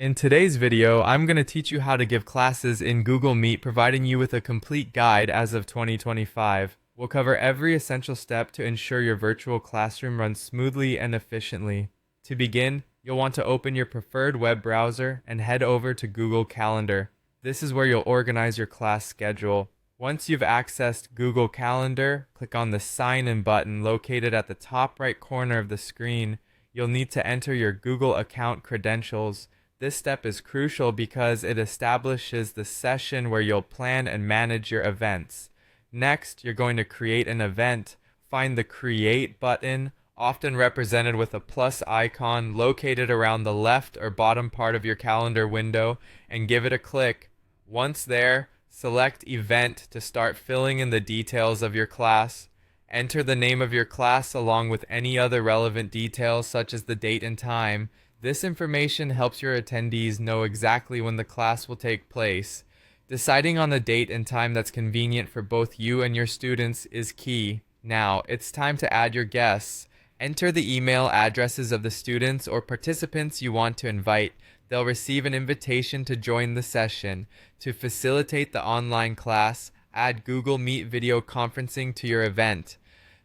In today's video, I'm going to teach you how to give classes in Google Meet, providing you with a complete guide as of 2025. We'll cover every essential step to ensure your virtual classroom runs smoothly and efficiently. To begin, you'll want to open your preferred web browser and head over to Google Calendar. This is where you'll organize your class schedule. Once you've accessed Google Calendar, click on the Sign In button located at the top right corner of the screen. You'll need to enter your Google account credentials. This step is crucial because it establishes the session where you'll plan and manage your events. Next, you're going to create an event. Find the Create button, often represented with a plus icon located around the left or bottom part of your calendar window, and give it a click. Once there, select Event to start filling in the details of your class. Enter the name of your class along with any other relevant details such as the date and time. This information helps your attendees know exactly when the class will take place. Deciding on a date and time that's convenient for both you and your students is key. Now, it's time to add your guests. Enter the email addresses of the students or participants you want to invite. They'll receive an invitation to join the session. To facilitate the online class, add Google Meet video conferencing to your event.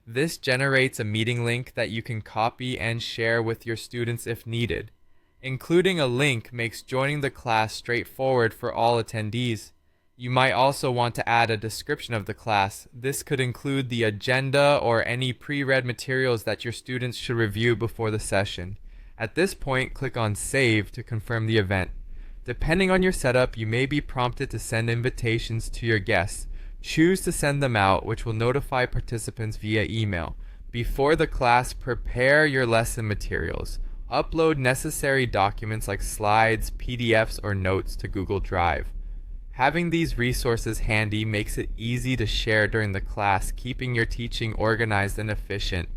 This generates a meeting link that you can copy and share with your students if needed. Including a link makes joining the class straightforward for all attendees. You might also want to add a description of the class. This could include the agenda or any pre-read materials that your students should review before the session. At this point, click on Save to confirm the event. Depending on your setup, you may be prompted to send invitations to your guests. Choose to send them out, which will notify participants via email. Before the class, prepare your lesson materials. Upload necessary documents like slides, PDFs, or notes to Google Drive. Having these resources handy makes it easy to share during the class, keeping your teaching organized and efficient.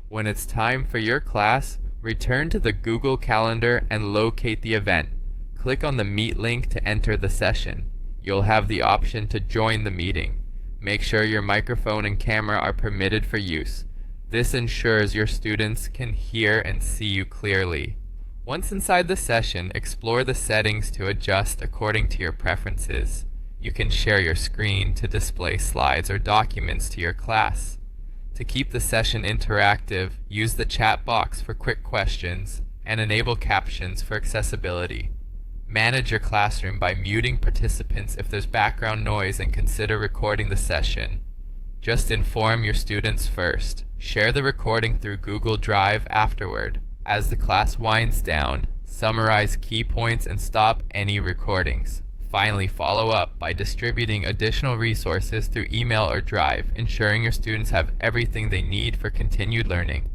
When it's time for your class, return to the Google Calendar and locate the event. Click on the Meet link to enter the session. You'll have the option to join the meeting. Make sure your microphone and camera are permitted for use. This ensures your students can hear and see you clearly. Once inside the session, explore the settings to adjust according to your preferences. You can share your screen to display slides or documents to your class. To keep the session interactive, use the chat box for quick questions and enable captions for accessibility. Manage your classroom by muting participants if there's background noise and consider recording the session. Just inform your students first. Share the recording through Google Drive afterward. As the class winds down, summarize key points and stop any recordings. Finally, follow up by distributing additional resources through email or Drive, ensuring your students have everything they need for continued learning.